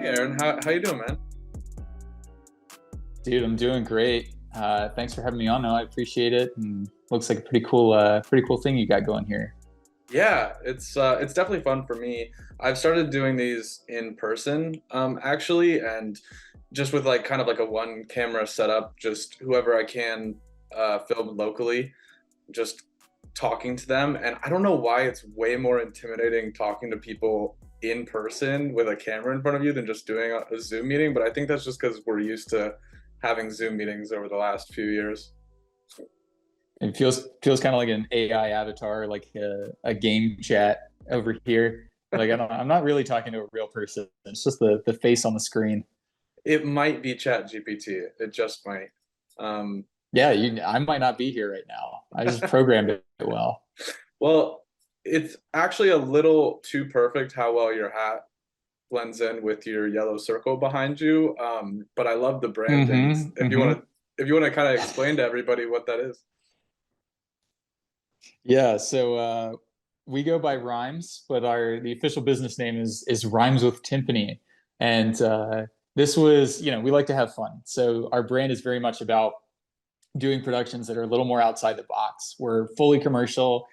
Hey Aaron, how you doing, man? Dude, I'm doing great. Thanks for having me on. No, I appreciate it. And looks like a pretty cool thing you got going here. Yeah, it's definitely fun for me. I've started doing these in person, actually, and just with like kind of like a one camera setup, just whoever I can film locally, just talking to them. And I don't know why it's way more intimidating talking to people in person with a camera in front of you than just doing a Zoom meeting. But I think that's just because we're used to having Zoom meetings over the last few years. It feels kind of like an AI avatar, like a game chat over here. Like I'm not really talking to a real person. It's just the face on the screen. It might be Chat GPT. It just might. Um, Yeah, I might not be here right now. I just programmed it well. well, it's actually a little too perfect how well your hat blends in with your yellow circle behind you. But I love the branding. Mm-hmm. Mm-hmm. If you want to kind of explain to everybody what that is. Yeah, so we go by Rhymes, but our the official business name is Rhymes with Timpani. And this was, we like to have fun. So our brand is very much about doing productions that are a little more outside the box. We're fully commercial.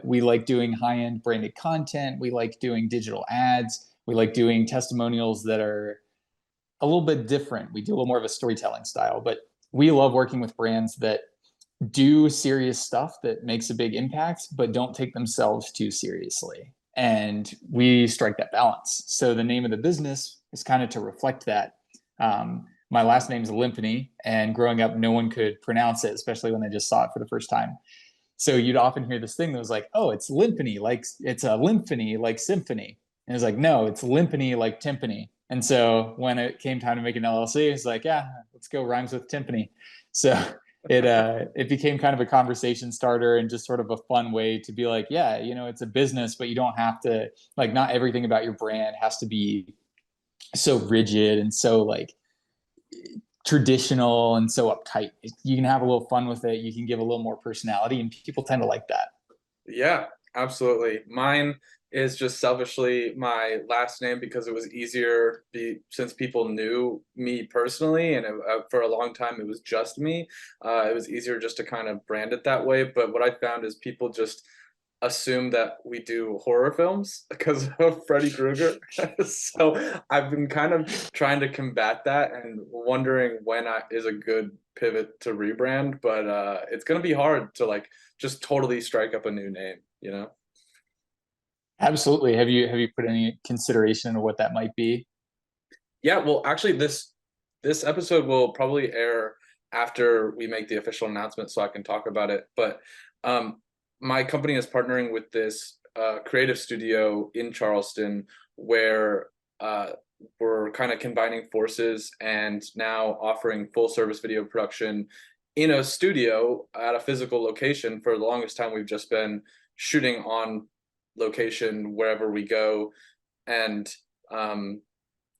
We like doing high-end branded content. We like doing digital ads. We like doing testimonials that are a little bit different. We do a little more of a storytelling style, but we love working with brands that do serious stuff that makes a big impact, but don't take themselves too seriously. And we strike that balance. So the name of the business is kind of to reflect that. My last name is Lymphony, and growing up, no one could pronounce it, especially when they just saw it for the first time. So you'd often hear this thing that was like, "Oh, it's Lymphony, like it's a Lymphony, like symphony." And it's like, "No, it's Lymphony, like timpani." And so when it came time to make an LLC, it's like, "Yeah, let's go rhymes with timpani." So it became kind of a conversation starter and just sort of a fun way to be like, yeah, it's a business, but you don't have to, like, not everything about your brand has to be so rigid and so like traditional and so uptight. You can have a little fun with it. You can give a little more personality, and people tend to like that. Yeah, absolutely. Mine is just selfishly my last name because it was easier since people knew me personally, and for a long time it was just me. It was easier just to kind of brand it that way. But what I found is people just assume that we do horror films because of Freddy Krueger. So I've been kind of trying to combat that and wondering when is a good pivot to rebrand, but it's gonna be hard to like just totally strike up a new name, you know? Absolutely. Have you put any consideration into what that might be? Yeah, well, actually, this episode will probably air after we make the official announcement, so I can talk about it. But um, my company is partnering with this creative studio in Charleston, where we're kind of combining forces and now offering full service video production in a studio at a physical location. For the longest time, we've just been shooting on location wherever we go, and um,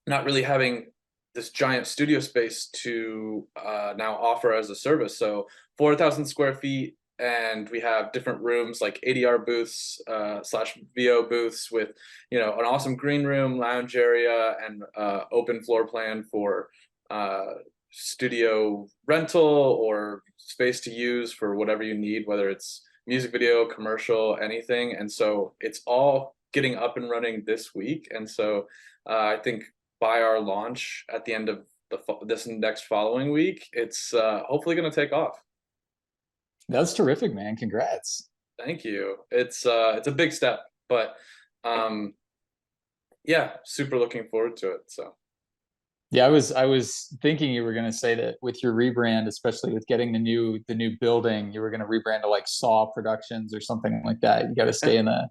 not really having this giant studio space to now offer as a service. So 4,000 square feet, and we have different rooms like ADR booths slash VO booths with an awesome green room, lounge area, and open floor plan for uh, studio rental or space to use for whatever you need, whether it's music video, commercial, anything. And so it's all getting up and running this week. And so I think by our launch at the end of this next following week, it's hopefully going to take off. That's terrific, man. Congrats. Thank you. It's a big step, but um, yeah, super looking forward to it. So Yeah, I was thinking you were going to say that with your rebrand, especially with getting the new building, you were going to rebrand to like Saw Productions or something like that. You got to stay in the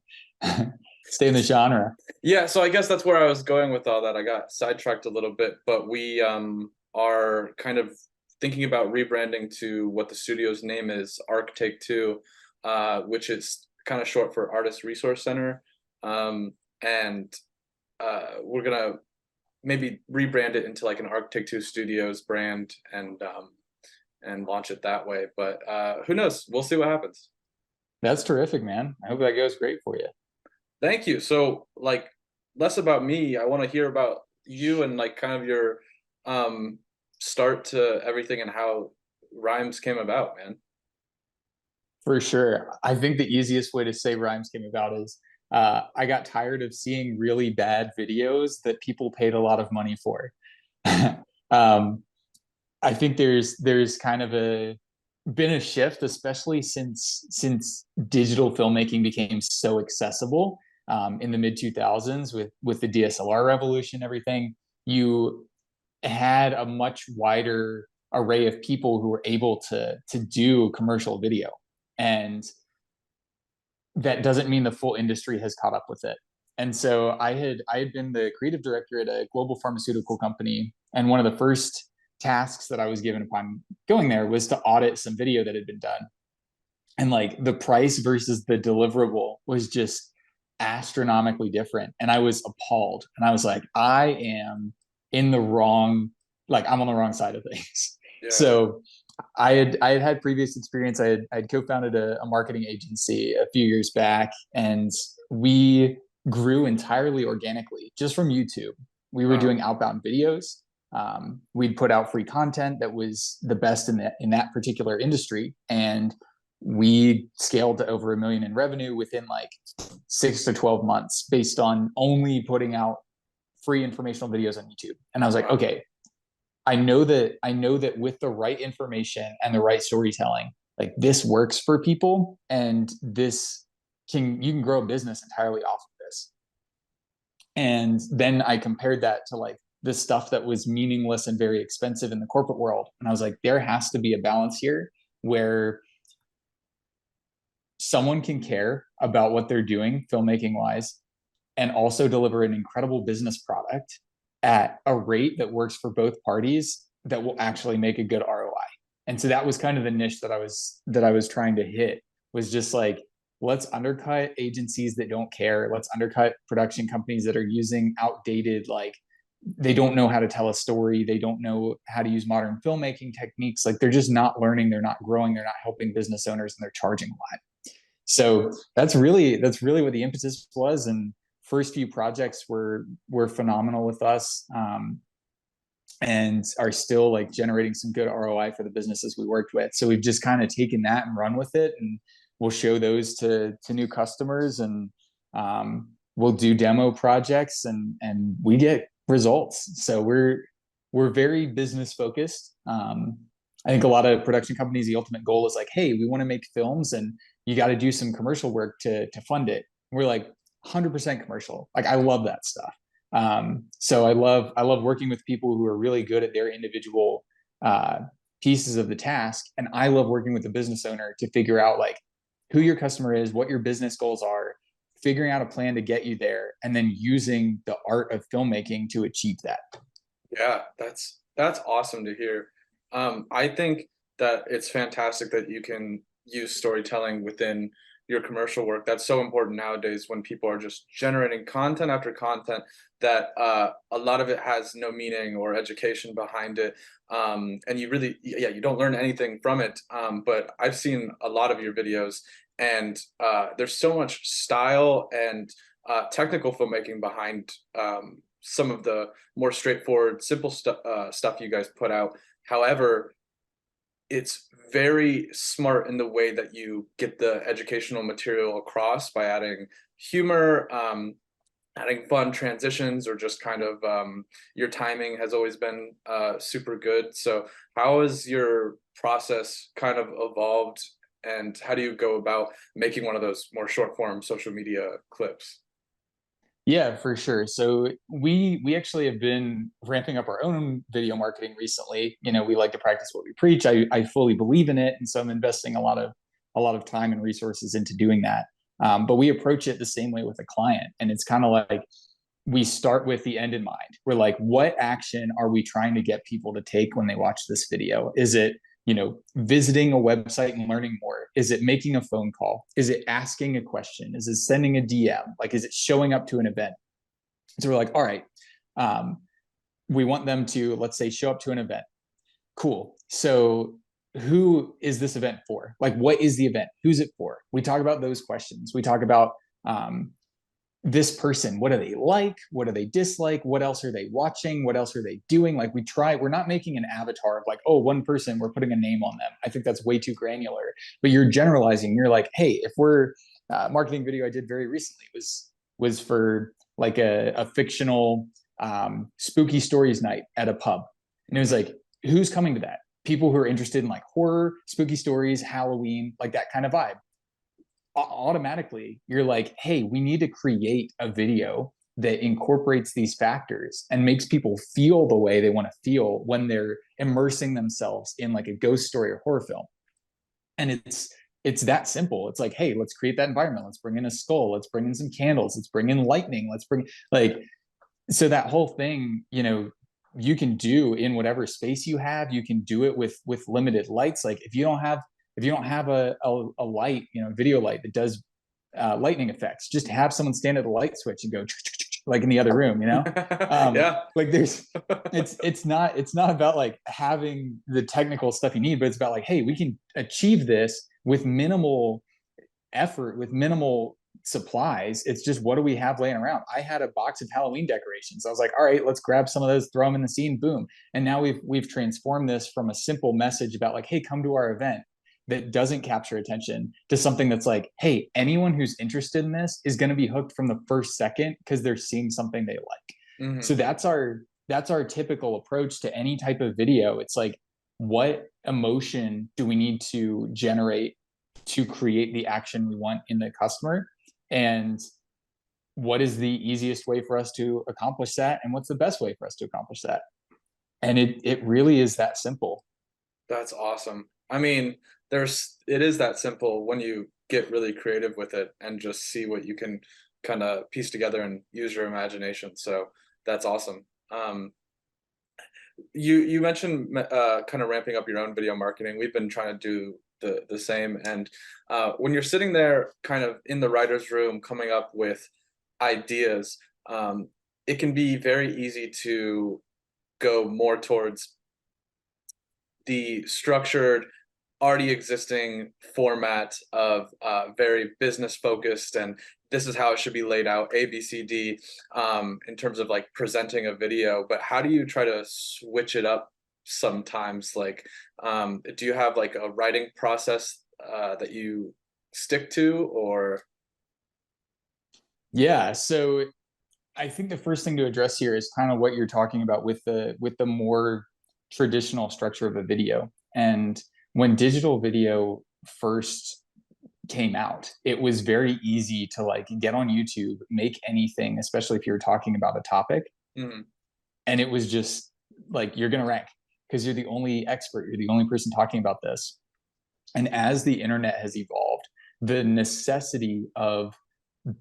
stay in the genre. yeah, so I guess that's where I was going with all that. I got sidetracked a little bit, but we are kind of thinking about rebranding to what the studio's name is, Arc Take Two, which is kind of short for Artist Resource Center. And we're gonna maybe rebrand it into like an Arctic Two Studios brand and launch it that way. But who knows? We'll see what happens. That's terrific, man. I hope that goes great for you. Thank you. So like less about me. I want to hear about you and like kind of your um start to everything and how Rhymes came about, man. For sure. I think the easiest way to say Rhymes came about is I got tired of seeing really bad videos that people paid a lot of money for. um, I think there's kind of a been a shift, especially since digital filmmaking became so accessible in the mid 2000s with the DSLR revolution, everything. You had a much wider array of people who were able to do commercial video, and that doesn't mean the full industry has caught up with it. And so I had been the creative director at a global pharmaceutical company, and one of the first tasks that I was given upon going there was to audit some video that had been done. And like the price versus the deliverable was just astronomically different. And I was appalled. And I was like, I am in the wrong, like I'm on the wrong side of things. Yeah. So I had previous experience. I had co-founded a marketing agency a few years back, and we grew entirely organically just from YouTube. We were Wow. doing outbound videos. We'd put out free content that was the best in that particular industry, and we scaled to over $1 million in revenue within like 6 to 12 months, based on only putting out free informational videos on YouTube. And I was like, Wow. okay, I know that with the right information and the right storytelling, like this works for people, and this can you can grow a business entirely off of this. And then I compared that to like the stuff that was meaningless and very expensive in the corporate world. And I was like, there has to be a balance here where someone can care about what they're doing filmmaking wise and also deliver an incredible business product at a rate that works for both parties that will actually make a good ROI. And so that was kind of the niche that I was trying to hit, was just like, let's undercut agencies that don't care. Let's undercut production companies that are using outdated, like they don't know how to tell a story. They don't know how to use modern filmmaking techniques. Like they're just not learning, they're not growing, they're not helping business owners, and they're charging a lot. So that's really what the impetus was. And first few projects were phenomenal with us, and are still like generating some good ROI for the businesses we worked with. So we've just kind of taken that and run with it, and we'll show those to new customers, and we'll do demo projects, and we get results. So we're very business focused. I think a lot of production companies, the ultimate goal is like, hey, we want to make films, and you got to do some commercial work to fund it. We're like 100% commercial. Like I love that stuff. So I love working with people who are really good at their individual uh, pieces of the task, and I love working with the business owner to figure out like who your customer is, what your business goals are, figuring out a plan to get you there, and then using the art of filmmaking to achieve that. Yeah, that's awesome to hear. I think that it's fantastic that you can use storytelling within your commercial work. That's so important nowadays when people are just generating content after content that a lot of it has no meaning or education behind it. And you really, yeah, you don't learn anything from it. But I've seen a lot of your videos, and there's so much style and technical filmmaking behind some of the more straightforward, simple stuff you guys put out. However, it's very smart in the way that you get the educational material across by adding humor, adding fun transitions, or just kind of your timing has always been super good. So, how has your process kind of evolved, and how do you go about making one of those more short form social media clips? Yeah, for sure. So we actually have been ramping up our own video marketing recently. We like to practice what we preach. I fully believe in it, and so I'm investing a lot of time and resources into doing that. But we approach it the same way with a client, and it's kind of like we start with the end in mind. We're like, what action are we trying to get people to take when they watch this video? Is it, visiting a website and learning more? Is it making a phone call? Is it asking a question? Is it sending a DM? Like, is it showing up to an event? So we're like, all right, um, we want them to, let's say, show up to an event. Cool. So who is this event for? Like, what is the event? Who's it for? We talk about those questions. We talk about, um, this person, what do they like, what do they dislike, what else are they watching, what else are they doing. Like we're not making an avatar of like, oh, one person, we're putting a name on them. I think that's way too granular, but you're generalizing. You're like, hey, if we're marketing video I did very recently was for like a fictional spooky stories night at a pub, and it was like, who's coming to that? People who are interested in like horror, spooky stories, Halloween, like that kind of vibe. Automatically you're like, hey, we need to create a video that incorporates these factors and makes people feel the way they want to feel when they're immersing themselves in like a ghost story or horror film. And it's that simple. It's like, hey, let's create that environment, let's bring in a skull, let's bring in some candles, let's bring in lightning, let's bring like, so that whole thing, you can do in whatever space you have. You can do it with limited lights. Like if you don't have a light, video light that does lightning effects, just have someone stand at the light switch and go like in the other room, Yeah. like there's it's not about like having the technical stuff you need, but it's about like, hey, we can achieve this with minimal effort, with minimal supplies. It's just, what do we have laying around? I had a box of Halloween decorations. I was like, all right, let's grab some of those, throw them in the scene, boom. And now we've transformed this from a simple message about like, hey, come to our event, that doesn't capture attention, to something that's like, hey, anyone who's interested in this is going to be hooked from the first second because they're seeing something they like. Mm-hmm. So that's our typical approach to any type of video. It's like, what emotion do we need to generate to create the action we want in the customer, and what is the easiest way for us to accomplish that, and what's the best way for us to accomplish that. And it really is that simple. That's awesome. I mean, it is that simple when you get really creative with it and just see what you can kind of piece together and use your imagination. So that's awesome. You mentioned kind of ramping up your own video marketing. We've been trying to do the same. And when you're sitting there kind of in the writer's room coming up with ideas, it can be very easy to go more towards the structured, already existing format of very business focused, and this is how it should be laid out, A, B, C, D, in terms of like presenting a video. But how do you try to switch it up sometimes? Like, do you have like a writing process that you stick to, or? Yeah, so I think the first thing to address here is kind of what you're talking about with the more traditional structure of a video. And when digital video first came out, it was very easy to like get on YouTube, make anything, especially if you're talking about a topic. Mm-hmm. And it was just like, you're going to rank because you're the only expert, you're the only person talking about this. And as the internet has evolved, the necessity of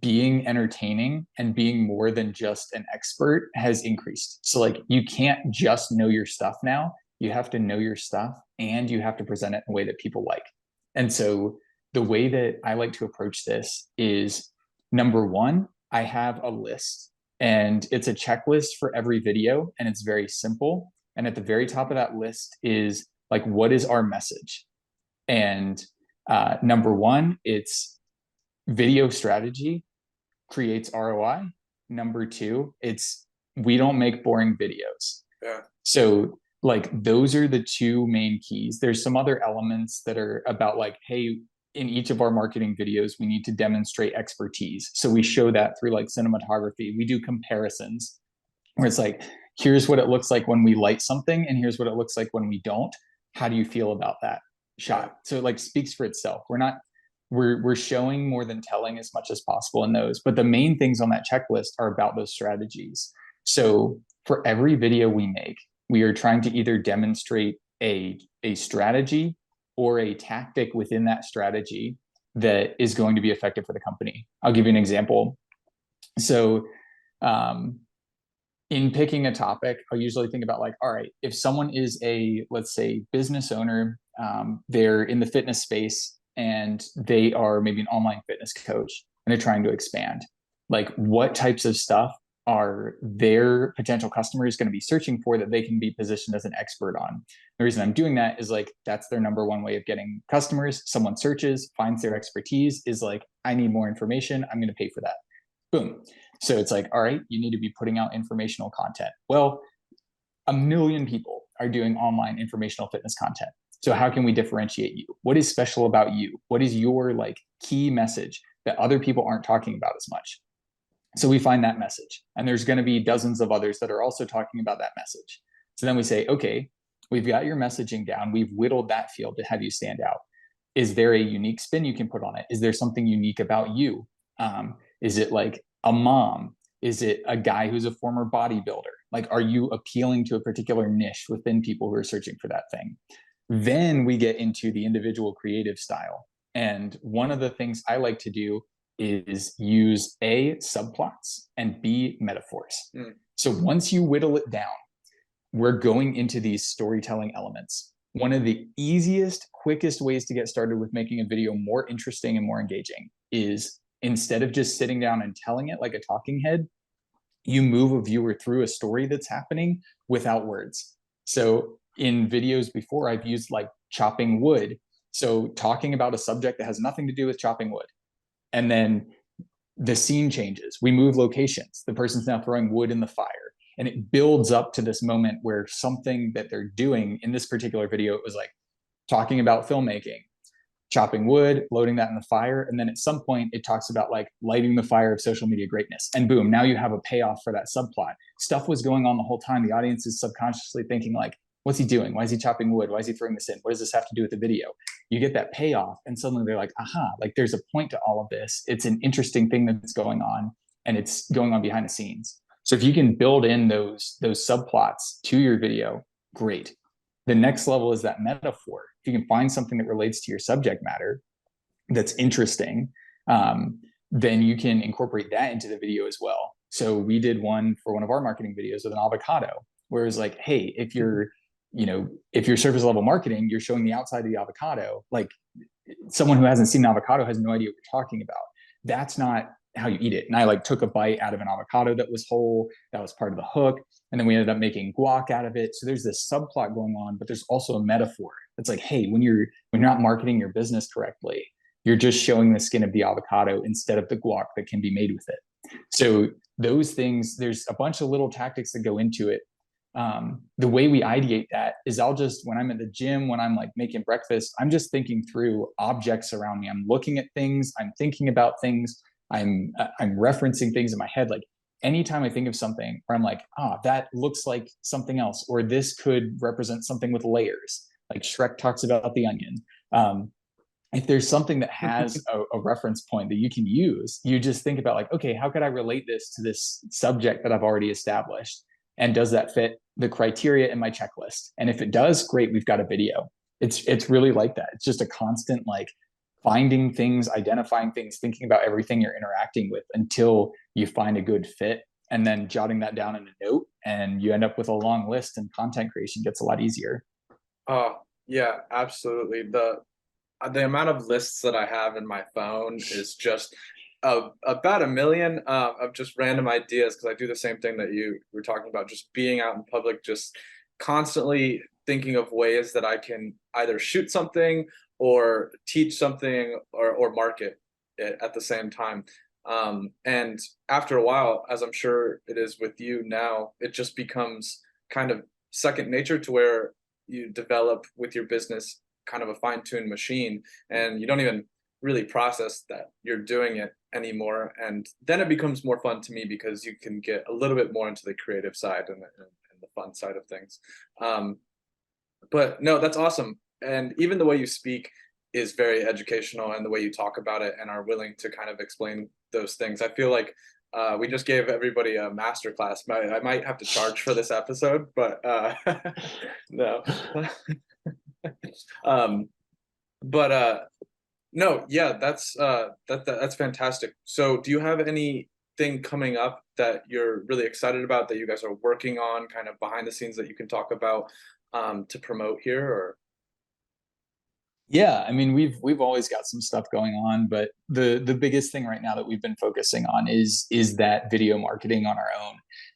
being entertaining and being more than just an expert has increased. So like, you can't just know your stuff now. You have to know your stuff and you have to present it in a way that people like. And so the way that I like to approach this is, number one, I have a list, and it's a checklist for every video, and it's very simple. And at the very top of that list is like, what is our message? And number one, it's video strategy creates ROI. Number two, it's we don't make boring videos. Yeah. So like, those are the two main keys. There's some other elements that are about like, hey, in each of our marketing videos, we need to demonstrate expertise. So we show that through like cinematography. We do comparisons where it's like, here's what it looks like when we light something, and here's what it looks like when we don't. How do you feel about that shot? So it like speaks for itself. We're showing more than telling as much as possible in those. But the main things on that checklist are about those strategies. So for every video we make, we are trying to either demonstrate a strategy or a tactic within that strategy that is going to be effective for the company. I'll give you an example. So in picking a topic, I'll usually think about like, all right, if someone is a, let's say, business owner, they're in the fitness space and they are maybe an online fitness coach and they're trying to expand. Like, what types of stuff are their potential customers going to be searching for that they can be positioned as an expert on? The reason I'm doing that is like, that's their number one way of getting customers. Someone searches, finds their expertise, is like, I need more information, I'm going to pay for that. Boom. So it's like, all right, you need to be putting out informational content. Well, a million people are doing online informational fitness content. So how can we differentiate you? What is special about you? What is your like key message that other people aren't talking about as much? So we find that message, and there's going to be dozens of others that are also talking about that message. So then we say, okay, we've got your messaging down. We've whittled that field to have you stand out. Is there a unique spin you can put on it? Is there something unique about you? Is it like a mom? Is it a guy who's a former bodybuilder? Like, are you appealing to a particular niche within people who are searching for that thing? Then we get into the individual creative style. And one of the things I like to do is use A, subplots, and B, metaphors. So once you whittle it down, we're going into these storytelling elements. One of the easiest, quickest ways to get started with making a video more interesting and more engaging is, instead of just sitting down and telling it like a talking head, you move a viewer through a story that's happening without words. So in videos before, I've used like chopping wood. So talking about a subject that has nothing to do with chopping wood. And then the scene changes. We move locations. The person's now throwing wood in the fire. And it builds up to this moment where something that they're doing in this particular video, it was like talking about filmmaking, chopping wood, loading that in the fire. And then at some point it talks about like lighting the fire of social media greatness. And boom, now you have a payoff for that subplot. Stuff was going on the whole time. The audience is subconsciously thinking like, what's he doing? Why is he chopping wood? Why is he throwing this in? What does this have to do with the video? You get that payoff, and suddenly they're like, aha, like there's a point to all of this. It's an interesting thing that's going on, and it's going on behind the scenes. So if you can build in those subplots to your video, great. The next level is that metaphor. If you can find something that relates to your subject matter that's interesting, then you can incorporate that into the video as well. So we did one for one of our marketing videos with an avocado, where it's like, hey, if you're surface level marketing, you're showing the outside of the avocado, like someone who hasn't seen an avocado has no idea what you're talking about. That's not how you eat it. And I like took a bite out of an avocado that was whole. That was part of the hook. And then we ended up making guac out of it. So there's this subplot going on, but there's also a metaphor. It's like, hey, when you're not marketing your business correctly, you're just showing the skin of the avocado instead of the guac that can be made with it. So those things, there's a bunch of little tactics that go into it. The way we ideate that is when I'm at the gym, when I'm like making breakfast, I'm just thinking through objects around me. I'm looking at things, I'm thinking about things, I'm referencing things in my head. Like anytime I think of something where I'm like, that looks like something else, or this could represent something with layers, like Shrek talks about the onion. If there's something that has a reference point that you can use, you just think about like, okay, how could I relate this to this subject that I've already established? And does that fit the criteria in my checklist? And if it does, great, we've got a video. It's really like that. It's just a constant like finding things, identifying things, thinking about everything you're interacting with until you find a good fit, and then jotting that down in a note, and you end up with a long list, and content creation gets a lot easier. Oh, yeah, absolutely. The amount of lists that I have in my phone is just about a million of just random ideas, because I do the same thing that you were talking about, just being out in public, just constantly thinking of ways that I can either shoot something or teach something or market it at the same time. And after a while, as I'm sure it is with you now, it just becomes kind of second nature, to where you develop with your business kind of a fine-tuned machine, and you don't even really process that you're doing it anymore. And then it becomes more fun to me, because you can get a little bit more into the creative side and the fun side of things. But no, that's awesome. And even the way you speak is very educational, and the way you talk about it and are willing to kind of explain those things. I feel like we just gave everybody a master class. I might have to charge for this episode, but no. But no, yeah, that's fantastic. So do you have anything coming up that you're really excited about, that you guys are working on kind of behind the scenes, that you can talk about to promote here? Or Yeah, I mean, we've always got some stuff going on, but the biggest thing right now that we've been focusing on is that video marketing on our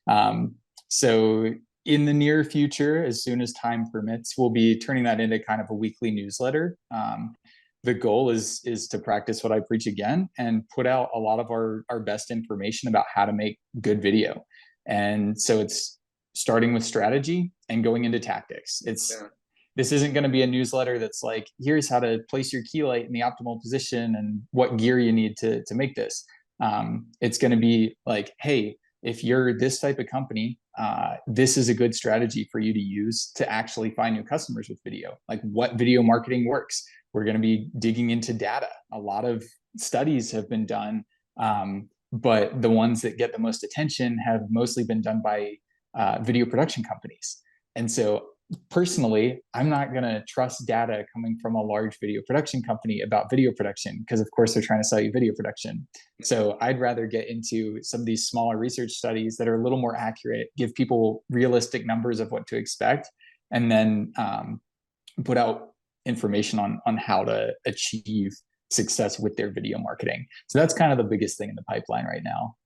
own. So in the near future, as soon as time permits, we'll be turning that into kind of a weekly newsletter. the goal is to practice what I preach again and put out a lot of our best information about how to make good video. And so it's starting with strategy and going into tactics. Yeah. This isn't going to be a newsletter that's like, here's how to place your key light in the optimal position and what gear you need to make this. It's going to be like, hey, if you're this type of company, this is a good strategy for you to use to actually find new customers with video. Like, what video marketing works. We're going to be digging into data. A lot of studies have been done, but the ones that get the most attention have mostly been done by video production companies. And so personally, I'm not going to trust data coming from a large video production company about video production, because of course they're trying to sell you video production. So I'd rather get into some of these smaller research studies that are a little more accurate, give people realistic numbers of what to expect, and then put out information on how to achieve success with their video marketing. So that's kind of the biggest thing in the pipeline right now.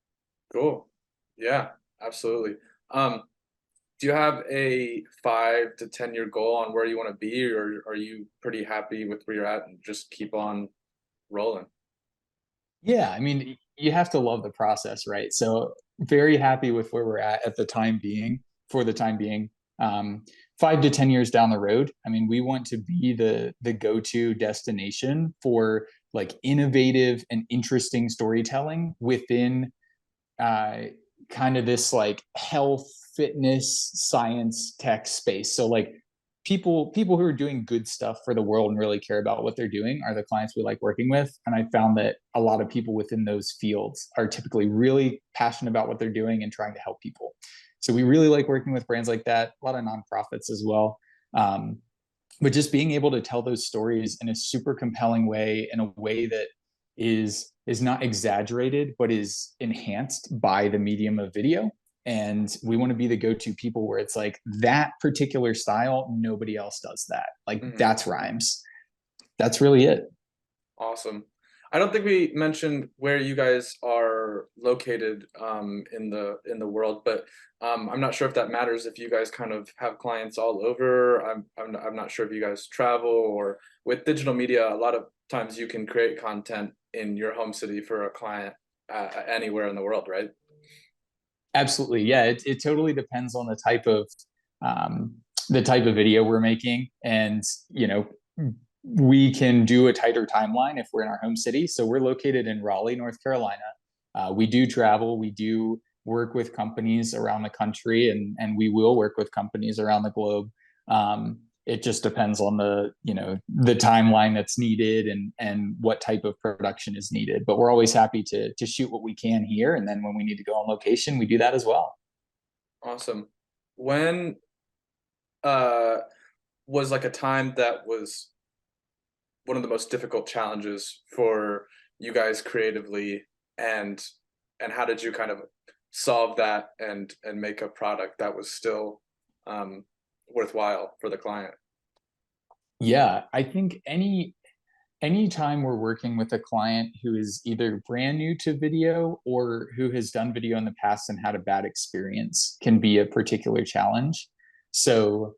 Cool. Yeah, absolutely. Do you have a 5 to 10 year goal on where you want to be, or are you pretty happy with where you're at and just keep on rolling? Yeah, I mean, you have to love the process, right? So very happy with where we're at the time being, for the time being. 5 to 10 years down the road, I mean, we want to be the go-to destination for like innovative and interesting storytelling within kind of this like health, fitness, science, tech space. So like people who are doing good stuff for the world and really care about what they're doing are the clients we like working with. And I found that a lot of people within those fields are typically really passionate about what they're doing and trying to help people. So we really like working with brands like that, a lot of nonprofits as well. But just being able to tell those stories in a super compelling way, in a way that is not exaggerated, but is enhanced by the medium of video. And we want to be the go-to people where it's like, that particular style, nobody else does that. Like, that's Rhymes. That's really it. Awesome. I don't think we mentioned where you guys are located in the world, but I'm not sure if that matters. If you guys kind of have clients all over, I'm not sure if you guys travel, or with digital media, a lot of times you can create content in your home city for a client anywhere in the world, right? Absolutely. Yeah, it totally depends on the type of video we're making. And, we can do a tighter timeline if we're in our home city. So we're located in Raleigh, North Carolina. We do travel, we do work with companies around the country, and we will work with companies around the globe. It just depends on the timeline that's needed and what type of production is needed. But we're always happy to shoot what we can here, and then when we need to go on location, we do that as well. Awesome. When was like a time that was one of the most difficult challenges for you guys creatively, and how did you kind of solve that and make a product that was still worthwhile for the client? Yeah, I think anytime we're working with a client who is either brand new to video or who has done video in the past and had a bad experience can be a particular challenge. So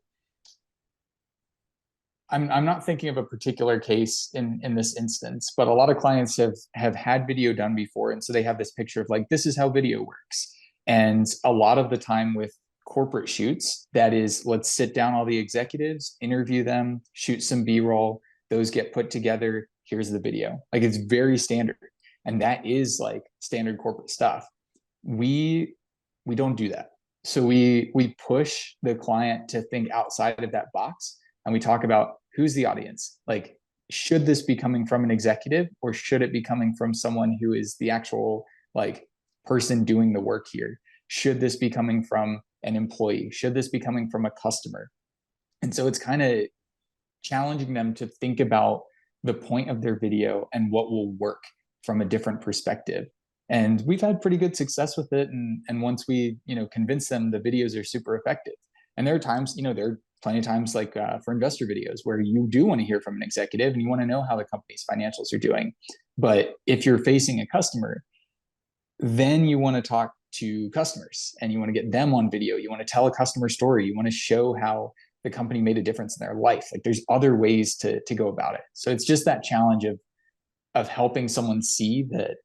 I'm not thinking of a particular case in this instance, but a lot of clients have had video done before, and so they have this picture of like, this is how video works. And a lot of the time with corporate shoots, that is, let's sit down all the executives, interview them, shoot some B-roll, those get put together, here's the video. Like, it's very standard, and that is like standard corporate stuff. We don't do that. So we push the client to think outside of that box, and we talk about, who's the audience? Like, should this be coming from an executive, or should it be coming from someone who is the actual like person doing the work here? Should this be coming from an employee? Should this be coming from a customer? And so it's kind of challenging them to think about the point of their video and what will work from a different perspective. And we've had pretty good success with it. And once we, convince them, the videos are super effective. And there are times, there are plenty of times like for investor videos where you do want to hear from an executive and you want to know how the company's financials are doing. But if you're facing a customer, then you want to talk to customers and you want to get them on video. You want to tell a customer story. You want to show how the company made a difference in their life. Like there's other ways to go about it. So it's just that challenge of helping someone see that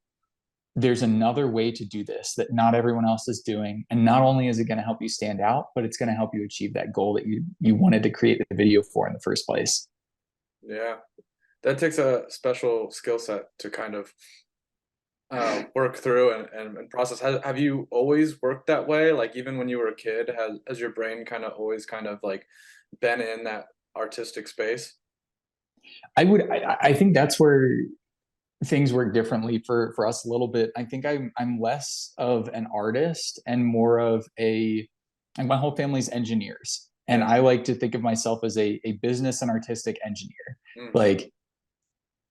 there's another way to do this that not everyone else is doing. And not only is it going to help you stand out, but it's going to help you achieve that goal that you wanted to create the video for in the first place. Yeah, that takes a special skill set to kind of work through and process. Have you always worked that way? Like even when you were a kid, has your brain kind of always kind of like been in that artistic space? I think that's where things work differently for us a little bit. I think I'm less of an artist and more of like my whole family's engineers. And Yeah. I like to think of myself as a business and artistic engineer. Mm. Like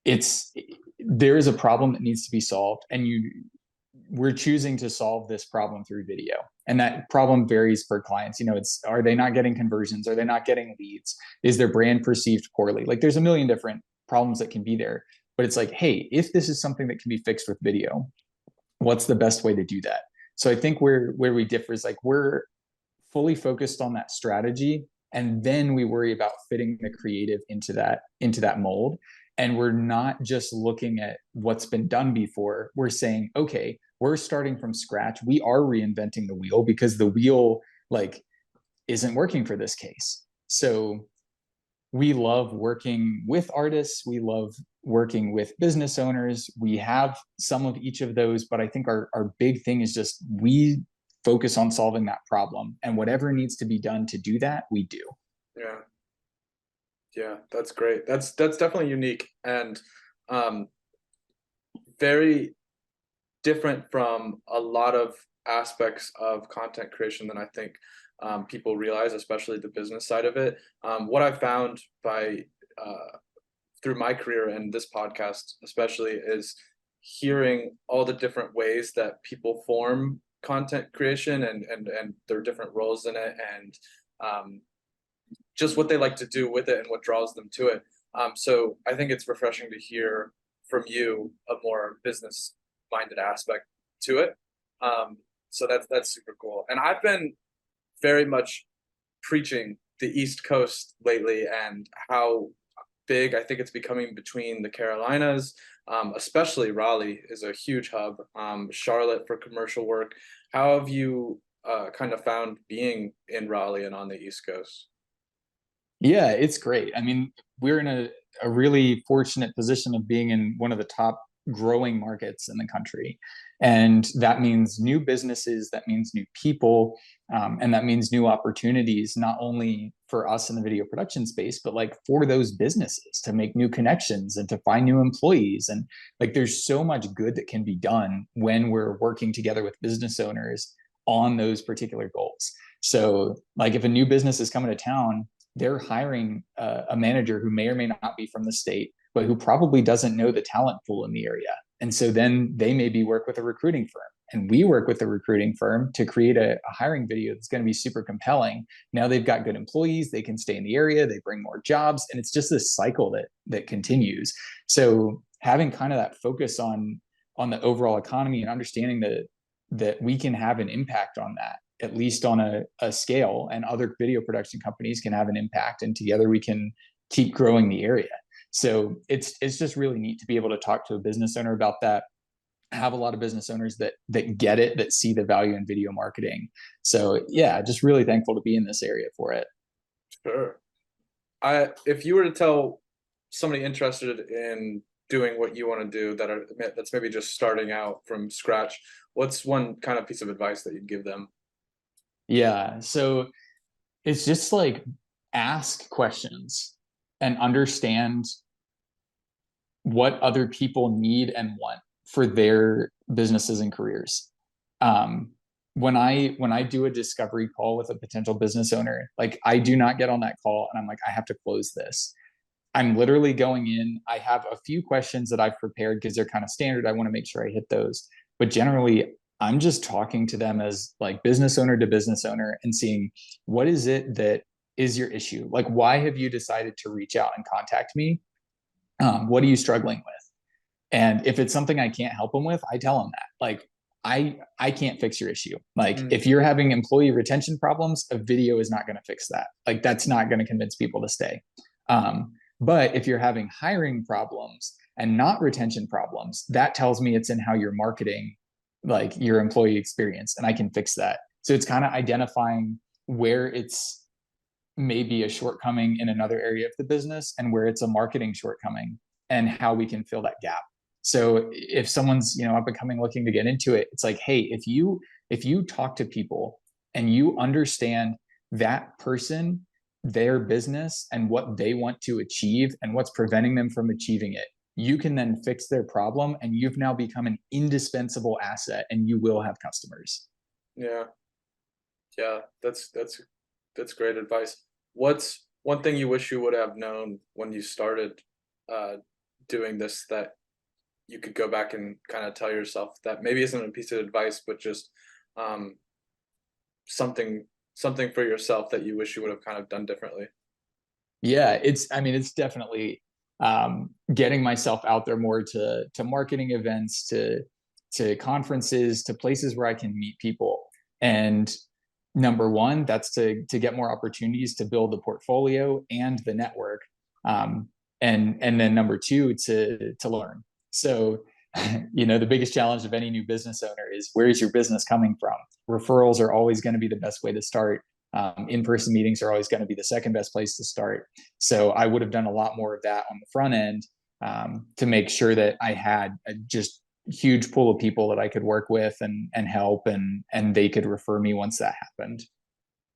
it's there is a problem that needs to be solved, and we're choosing to solve this problem through video. And that problem varies for clients. It's, are they not getting conversions? Are they not getting leads? Is their brand perceived poorly? Like there's a million different problems that can be there. But it's like, hey, if this is something that can be fixed with video, what's the best way to do that? So I think where we differ is like we're fully focused on that strategy, and then we worry about fitting the creative into that mold. And we're not just looking at what's been done before. We're saying, okay, we're starting from scratch. We are reinventing the wheel because the wheel like isn't working for this case. So we love working with artists. We love working with business owners. We have some of each of those, but I think our big thing is just we focus on solving that problem, and whatever needs to be done to do that, we do. Yeah. Yeah, that's great. That's definitely unique and um very different from a lot of aspects of content creation than I think people realize, especially the business side of it. What I've found by through my career and this podcast, especially, is hearing all the different ways that people form content creation and their different roles in it, and just what they like to do with it and what draws them to it. So I think it's refreshing to hear from you a more business minded aspect to it. So that's super cool. And I've been very much preaching the East Coast lately and how big I think it's becoming between the Carolinas, especially Raleigh is a huge hub. Charlotte for commercial work. How have you kind of found being in Raleigh and on the East Coast? Yeah, it's great. I mean, we're in a really fortunate position of being in one of the top growing markets in the country. And that means new businesses, that means new people, and that means new opportunities, not only for us in the video production space, but like for those businesses to make new connections and to find new employees. And like there's so much good that can be done when we're working together with business owners on those particular goals. So, like if a new business is coming to town, they're hiring a manager who may or may not be from the state, but who probably doesn't know the talent pool in the area. And so then they maybe work with a recruiting firm, and we work with the recruiting firm to create a hiring video that's going to be super compelling. Now they've got good employees, they can stay in the area, they bring more jobs, and it's just this cycle that continues. So having kind of that focus on the overall economy and understanding that we can have an impact on that, at least on a scale, and other video production companies can have an impact, and together we can keep growing the area. So it's just really neat to be able to talk to a business owner about that. I have a lot of business owners that get it, that see the value in video marketing. So yeah, just really thankful to be in this area for it. Sure. If you were to tell somebody interested in doing what you want to do that's maybe just starting out from scratch, what's one kind of piece of advice that you'd give them? Yeah. So it's just like ask questions and understand what other people need and want for their businesses and careers. Um, when I do a discovery call with a potential business owner, like I do not get on that call and I'm like, I have to close this. I'm literally going in. I have a few questions that I've prepared because they're kind of standard. I want to make sure I hit those. But generally, I'm just talking to them as like business owner to business owner and seeing what is it that is your issue? Like, why have you decided to reach out and contact me? What are you struggling with? And if it's something I can't help them with, I tell them that. Like, I can't fix your issue. Like Mm, if you're having employee retention problems, a video is not going to fix that. Like that's not going to convince people to stay. But if you're having hiring problems and not retention problems, that tells me it's in how you're marketing like your employee experience, and I can fix that. So it's kind of identifying where it's maybe a shortcoming in another area of the business and where it's a marketing shortcoming and how we can fill that gap. So if someone's, up and coming looking to get into it, it's like, hey, if you talk to people and you understand that person, their business and what they want to achieve and what's preventing them from achieving it, you can then fix their problem and you've now become an indispensable asset and you will have customers. yeah, yeah, that's great advice. What's one thing you wish you would have known when you started uh doing this that you could go back and kind of tell yourself that maybe isn't a piece of advice, but just um something for yourself that you wish you would have kind of done differently? Yeah, it's definitely getting myself out there more to marketing events, to conferences, to places where I can meet people. And number one, that's to get more opportunities to build the portfolio and the network. And then number two, to learn. So, the biggest challenge of any new business owner is where is your business coming from? Referrals are always going to be the best way to start. In-person meetings are always going to be the second best place to start. So I would have done a lot more of that on the front end, to make sure that I had a just huge pool of people that I could work with and help, and they could refer me once that happened.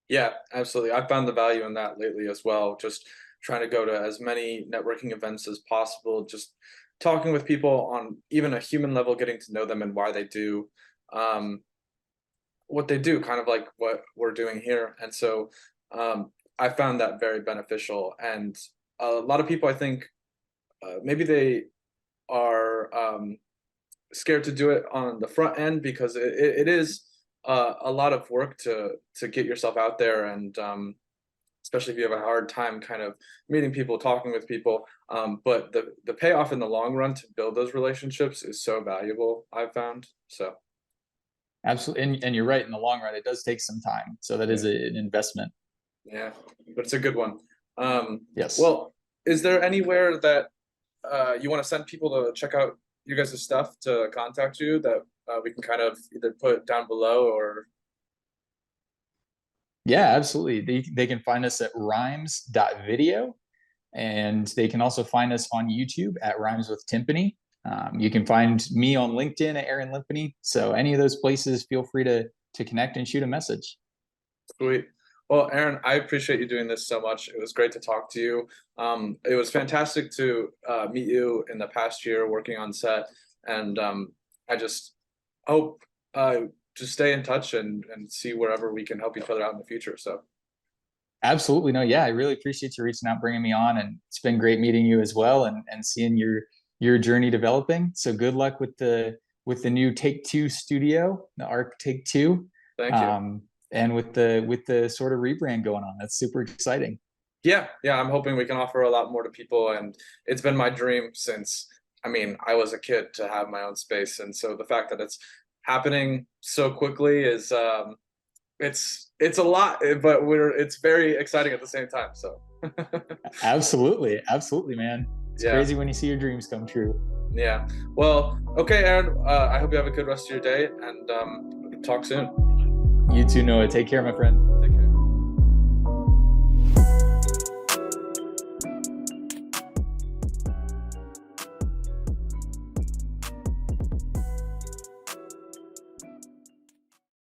Yeah, absolutely. I found the value in that lately as well. Just trying to go to as many networking events as possible, just talking with people on even a human level, getting to know them and why they do um, what they do, kind of like what we're doing here. And so I found that very beneficial. And a lot of people, I think, maybe they are scared to do it on the front end because it is a lot of work to get yourself out there, and especially if you have a hard time kind of meeting people, talking with people. But the payoff in the long run to build those relationships is so valuable, I've found. So Absolutely, and you're right. In the long run, it does take some time, so that yeah, is an investment. yeah, but it's a good one. Um, Yes. well, is there anywhere that you want to send people to check out you guys' stuff, to contact you, that we can kind of either put down below or? Yeah, absolutely. They can find us at rhymes.video, and they can also find us on YouTube at Rhymes with Timpani. You can find me on LinkedIn at Aaron Lymphony. So any of those places, feel free to connect and shoot a message. Sweet. Well, Aaron, I appreciate you doing this so much. It was great to talk to you. It was fantastic to meet you in the past year working on set, and I just hope to stay in touch and see wherever we can help each other out in the future. So, Absolutely. No, yeah, I really appreciate you reaching out, bringing me on, and it's been great meeting you as well, and seeing your journey developing. So good luck with the new Take Two studio, the Arc Take Two, thank you. um, and with the sort of rebrand going on. That's super exciting. Yeah, yeah, I'm hoping we can offer a lot more to people, and it's been my dream since, I mean, I was a kid to have my own space, and so the fact that it's happening so quickly is it's a lot, but it's very exciting at the same time. So Absolutely, absolutely, man. It's yeah, crazy when you see your dreams come true. yeah. Well, okay, Aaron. I hope you have a good rest of your day, and talk soon. You too, Noah. Take care, my friend.